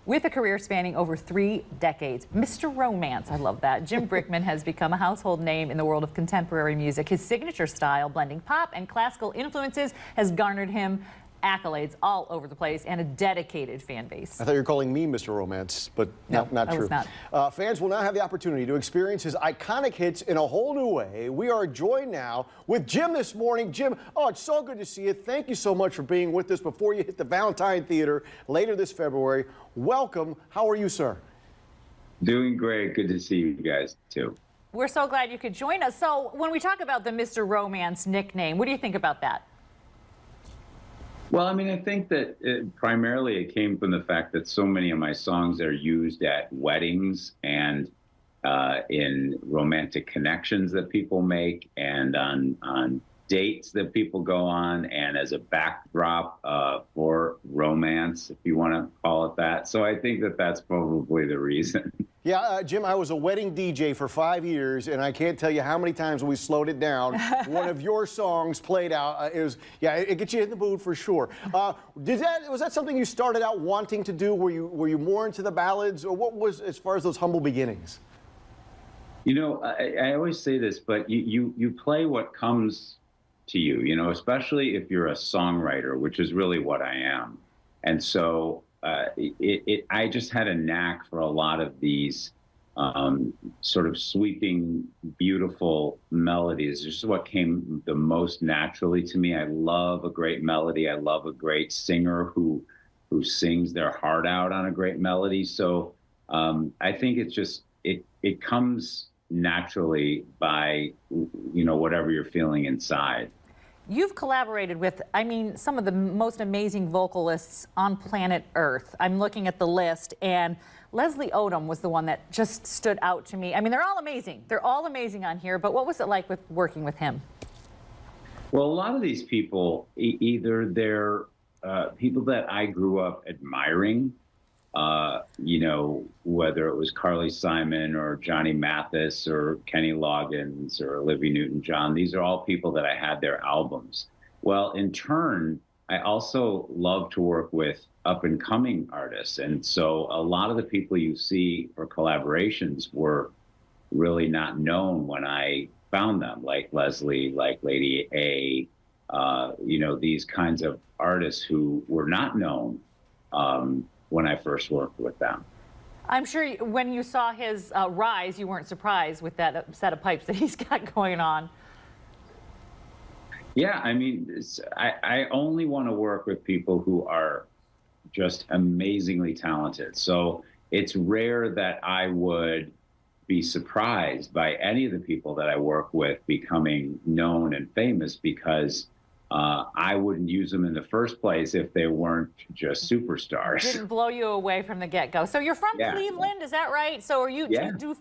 With a career spanning over 3 decades, Mr. Romance, I love that, Jim Brickman has become a household name in the world of contemporary music. His signature style, blending pop and classical influences, has garnered him accolades all over the place and a dedicated fan base. I thought you were calling me Mr. Romance, but no, not true. Not. Fans will now have the opportunity to experience his iconic hits in a whole new way. We are joined now with Jim this morning. Jim, oh, it's so good to see you. Thank you so much for being with us before you hit the Valentine Theatre later this February. Welcome. How are you, sir? Doing great. Good to see you guys, too. We're so glad you could join us. So when we talk about the Mr. Romance nickname, what do you think about that? Well, I mean, I think that primarily it came from the fact that so many of my songs are used at weddings and in romantic connections that people make and on dates that people go on and as a backdrop for romance, if you want to call it that. So I think that that's probably the reason. Yeah, Jim, I was a wedding DJ for 5 years, and I can't tell you how many times when we slowed it down, one of your songs played out. It gets you in the mood for sure. Was that something you started out wanting to do? Were you more into the ballads, or what was as far as those humble beginnings? You know, I always say this, but you play what comes to you, you know, especially if you're a songwriter, which is really what I am. And so I just had a knack for a lot of these sort of sweeping, beautiful melodies. It's just what came the most naturally to me. I love a great melody. I love a great singer who sings their heart out on a great melody. So I think it's just, it comes naturally by, you know, whatever you're feeling inside. You've collaborated with, I mean, some of the most amazing vocalists on planet Earth. I'm looking at the list, and Leslie Odom was the one that just stood out to me. I mean, they're all amazing. They're all amazing on here, but what was it like with working with him? Well, a lot of these people, either they're people that I grew up admiring, you know, whether it was Carly Simon or Johnny Mathis or Kenny Loggins or Olivia Newton-John. These are all people that I had their albums. Well, in turn, I also love to work with up-and-coming artists. And so a lot of the people you see for collaborations were really not known when I found them, like Leslie, like Lady A, you know, these kinds of artists who were not known when I first worked with them. I'm sure when you saw his rise, you weren't surprised with that set of pipes that he's got going on. Yeah, I mean, I only want to work with people who are just amazingly talented. So it's rare that I would be surprised by any of the people that I work with becoming known and famous, because I wouldn't use them in the first place if they weren't just superstars. Didn't blow you away from the get-go. So you're from Cleveland, is that right? So are you? Yeah. Do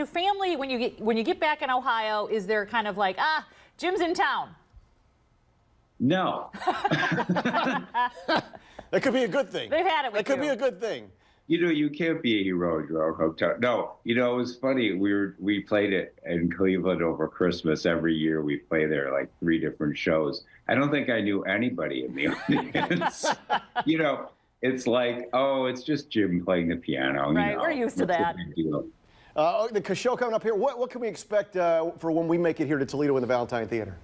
family, when you get back in Ohio, is there kind of like, Jim's in town? No. That could be a good thing. They've had it with That could be a good thing. You know, you can't be a hero in your own hometown. No, you know, it was funny. We played it in Cleveland over Christmas. Every year we play there like 3 different shows. I don't think I knew anybody in the audience. You know, it's like, oh, it's just Jim playing the piano. Right, you know, we're used to that. The show coming up here, what can we expect for when we make it here to Toledo in the Valentine Theatre?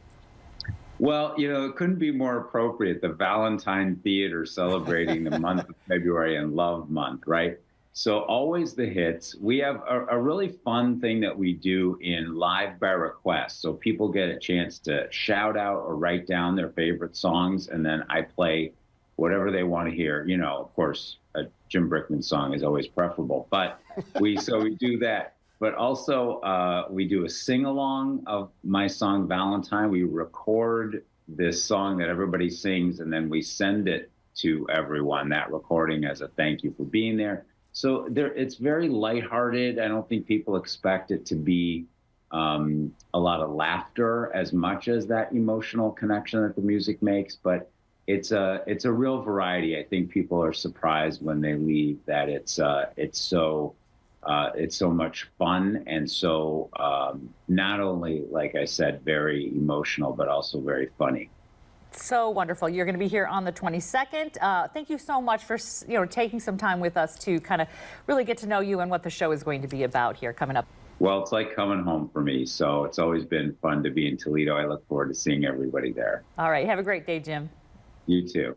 Well, you know, it couldn't be more appropriate. The Valentine Theatre celebrating the month of February and Love Month, right? So always the hits. We have a really fun thing that we do in Live by Request. So people get a chance to shout out or write down their favorite songs, and then I play whatever they want to hear. You know, of course, a Jim Brickman song is always preferable, but we do that. But also, we do a sing-along of my song, Valentine. We record this song that everybody sings, and then we send it to everyone, that recording, as a thank you for being there. So it's very lighthearted. I don't think people expect it to be a lot of laughter as much as that emotional connection that the music makes. But it's a real variety. I think people are surprised when they leave that it's so much fun, and so not only, like I said, very emotional, but also very funny. So wonderful. You're going to be here on the 22nd. Thank you so much for taking some time with us to kind of really get to know you and what the show is going to be about here coming up. Well, it's like coming home for me, so it's always been fun to be in Toledo. I look forward to seeing everybody there. All right. Have a great day, Jim. You too.